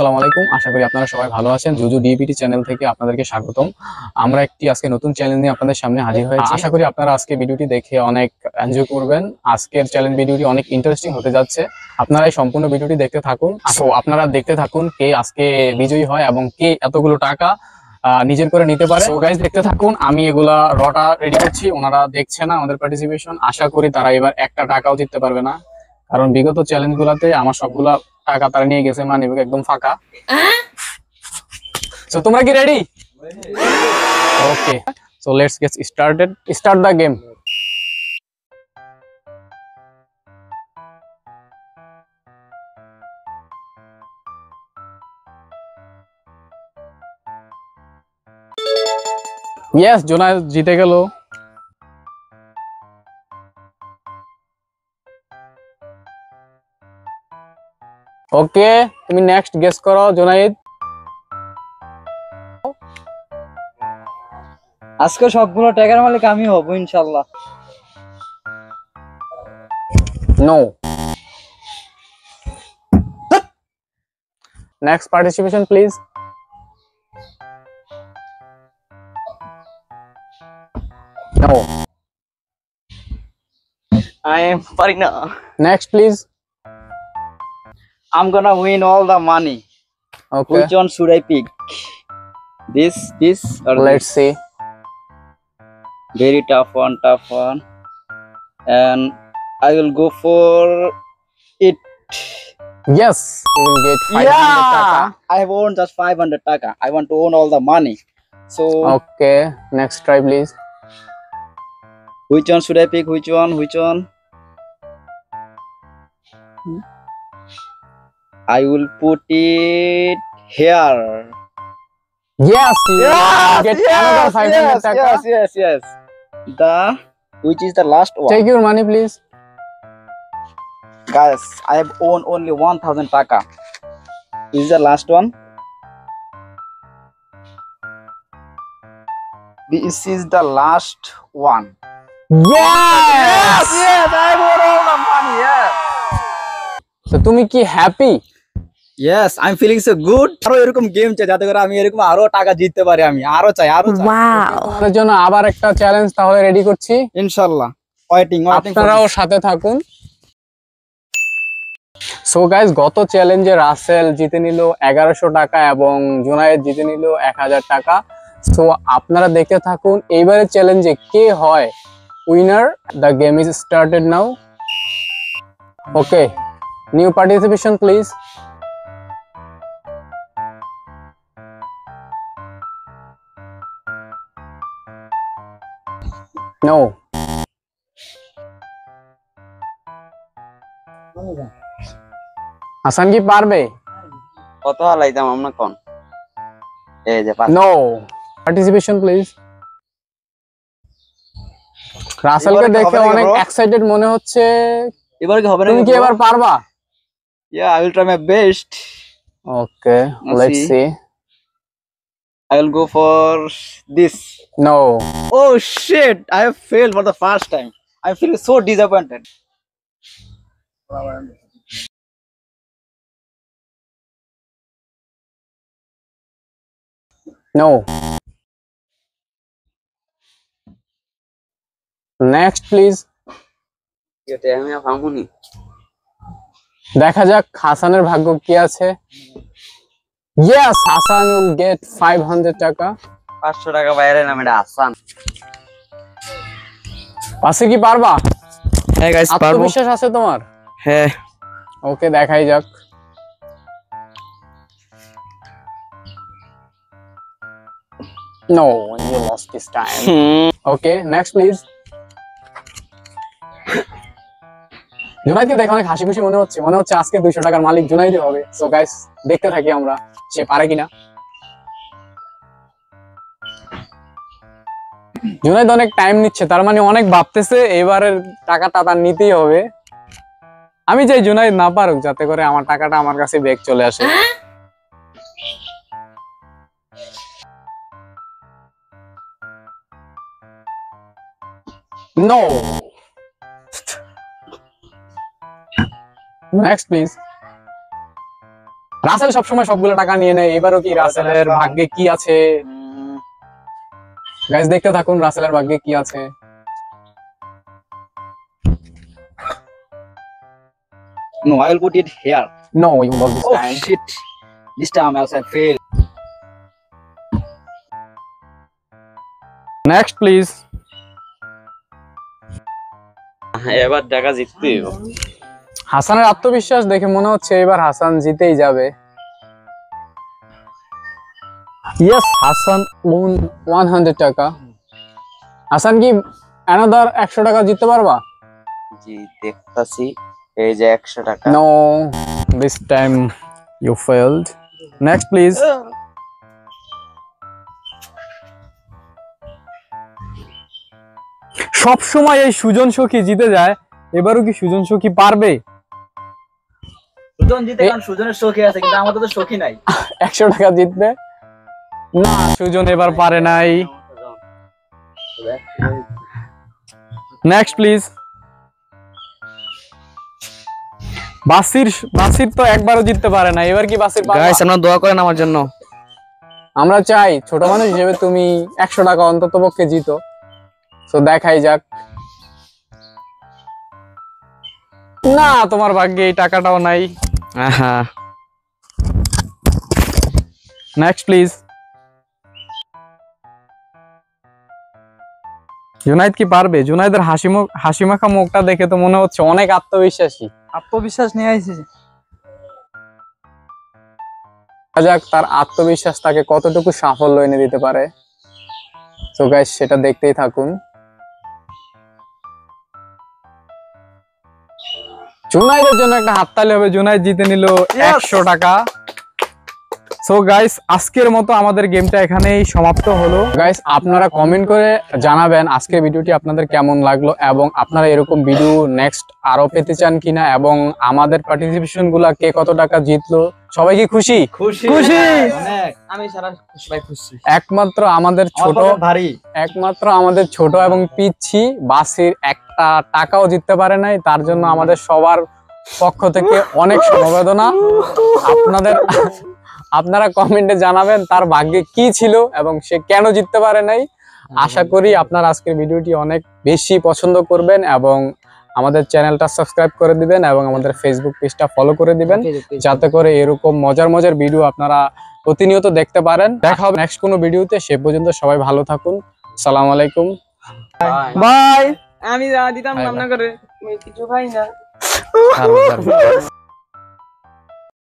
আসসালামু আলাইকুম। আশা করি আপনারা সবাই ভালো আছেন। জুজু ডিপিটি চ্যানেল থেকে আপনাদেরকে স্বাগতম। আমরা আজকে নতুন চ্যানেল নিয়ে আপনাদের সামনে হাজির হয়েছি। আশা করি আপনারা আজকে ভিডিওটি দেখে অনেক এনজয় করবেন। আজকের চ্যালেঞ্জ ভিডিওটি অনেক ইন্টারেস্টিং হতে যাচ্ছে। আপনারা এই সম্পূর্ণ ভিডিওটি দেখতে থাকুন। আপনারা দেখতে থাকুন কে আজকে বিজয়ী হয় এবং কে এতগুলো টাকা নিজের করে নিতে পারে। সো গাইস, দেখতে থাকুন। আমি এগুলা রটা রেডি করছি, ওনারা দেখছে না আমাদের পার্টিসিপেশন। আশা করি তারা এবার একটা টাকাও জিততে পারবে না, কারণ বিগত চ্যালেঞ্জ গুলাতে আমার সবগুলা টাকা তারা নিয়ে গেছে, মানে একদম ফাঁকা। সো তোমরা কি ready? Okay, so let's get started. Start the game. Yes, Junaid জিতে গেল। ওকে, তুমি নেক্সট গেস করো জোনায়েদ। আজকে সবগুলো টাকার মালিক আমি হব ইনশাআল্লাহ। No. Next participation please. No. I am Farina. Next please. I'm gonna win all the money. Okay, Which one should I pick? This or let's this? See. Very tough one. And I will go for it. Yes, you will get 500 টাকা। I have won just 500 taka. I want to own all the money. So Okay, next try please. which one should I pick? Which one? I will put it here. Yes, you will get another 500 টাকা। Yes. Which is the last one? Take your money please. Guys, I have owned only 1000 taka. This is the last one. This is the last one. Yes! I won all the money. Yes. So তুমি কি happy? Yes, I'm feeling so good. আরো এরকম game চাই যাতে করে আমি এরকম আরো টাকা জিততে পারি। আমি আরো চাই। আমাদের জন্য আবার একটা চ্যালেঞ্জ তাহলে রেডি করছি। ইনশাআল্লাহ। ওয়েটিং আপনারাও সাথে থাকুন। সো গাইস, গত চ্যালেঞ্জে রাসেল জিতে নিল 1100 টাকা এবং জুনায়েদ জিতে নিল 1000 টাকা। সো আপনারা দেখতে থাকুন এইবারের চ্যালেঞ্জে কে হয় winner. The game is started now. Okay, new participation please. No. Hasan কি পারবে? কত হালাইতাম আমরা কোন? এই যে নো পার্টিসিপেশন প্লিজ। রাসেলকে দেখে অনেক এক্সাইটেড মনে হচ্ছে। এবার কি হবে না? তুমি কি এবার পারবা? Yeah, I will try my best. Okay, let's see. I will go for this. No. Oh shit, I have failed for the first time. I'm feeling so disappointed. No. Next please. এটা আমি পামুনি। দেখা যাক হাসানের ভাগ্য কি আছে। Yes, Hasan will get 500 টাকা। 500 টাকা বাইরে নাম এটা আসান। পাশে কি পারবা? হ্যাঁ গাইস, পারবো। আত্মবিশ্বাস আছে তোমার? হ্যাঁ। ওকে, দেখাই যাক। No, you lost this time. Okay, next please. জুনাইদকে দেখে অনেক হাসি খুশি মনে হচ্ছে আজকে 200 টাকার মালিক জুনাইদই হবে। সো গাইস, দেখতে থাকি আমরা সে পারে কিনা। জুনাইদ অনেক টাইম নিচ্ছে, তার মানে অনেক ভাবতেছে এবারের টাকাটা তার নিতেই হবে। আমি চাই জুনাইদ না পারুক, যাতে করে আমার টাকাটা আমার কাছে ব্যাক চলে আসে। নো। Next please. রাসেল সবসময় সবগুলো টাকা নিয়ে নেয়, এবারও কি রাসেলের ভাগ্যে কি আছে? গাইস দেখতে থাকুন রাসেলের ভাগ্যে কি আছে। No, I will put it here. No you বল this Oh time. shit! This time also I failed. Next please. এবার টাকা জিততে হাসানের আত্মবিশ্বাস দেখে মনে হচ্ছে এবার হাসান জিতেই যাবে। ইয়েস, হাসান 100 টাকা। হাসান কি অ্যানাদার 100 টাকা জিততে পারবা? জি দেখতাছি, এই যে 100 টাকা। No, this time you failed. Next please. সব সময় এই সুজন সখী জিতে যায়, এবারও কি সুজন সখী পারবে? সুজন জিতে কারণ সুজনের শোকে আছে, কিন্তু আমাদের তো শোকই নাই। 100 টাকা জিতবে না, সুজন এবার পারে নাই। Next please. বাসির তো একবারও জিততে পারে না, এবার কি বাসির পারবা? গাইস আপনারা দোয়া করেন আমার জন্য। আমরা চাই ছোট মানুষ হিসেবে তুমি 100 টাকা অন্তত পক্ষে জিতো। তো দেখাই যাক। না, তোমার ভাগ্যে এই টাকাটাও নাই। হ্যাঁ, নেক্সট প্লিজ। জুনাইদ কি পারবে? জুনাইদের হাসি মাখা মুখটা দেখে তো মনে হচ্ছে অনেক আত্মবিশ্বাসী। আত্মবিশ্বাস নিয়ে আইছি। দেখা যাক তার আত্মবিশ্বাস তাকে কতটুকু সাফল্য এনে দিতে পারে। তো গাইস সেটা দেখতেই থাকুন। জুনাইদের জন্য একটা হাততালি হবে, জুনাইদ জিতে নিল 100 টাকা। সো গাইস আজকের মতো আমাদের গেমটা এখানেই সমাপ্ত হলো। গাইস আপনারা কমেন্ট করে জানাবেন আজকের ভিডিওটি আপনাদের কেমন লাগলো এবং আপনারা এরকম ভিডিও নেক্সট আরো পেতে চান কিনা, এবং আমাদের পার্টিসিপেশন গুলা কে কত টাকা জিতলো। সবাই কি খুশি? খুশি খুশি। অনেক, আমি সারা খুশি ভাই, খুশি। একমাত্র আমাদের ছোট ভারী ছোট এবং পিচ্ছি বাসির একটা টাকাও জিততে পারে নাই, তার জন্য আমাদের সবার পক্ষ থেকে অনেক সমবেদনা। আপনারা কমেন্টে জানাবেন তার ভাগ্যে কি ছিল এবং সে কেন জিততে পারে নাই। আশা করি আপনারা আজকের ভিডিওটি অনেক বেশি পছন্দ করবেন এবং আমাদের চ্যানেলটা সাবস্ক্রাইব করে দিবেন এবং আমাদের ফেসবুক পেজটা ফলো করে দিবেন, যাতে করে এরকম মজার ভিডিও আপনারা প্রতিনিয়ত দেখতে পারেন। দেখা হবে নেক্সট কোনো ভিডিওতে। সে পর্যন্ত সবাই ভালো থাকুন। আসসালামু আলাইকুম, বাই। আমি দিতাম Bye, রান্না করে কিছু খাই না। বাই।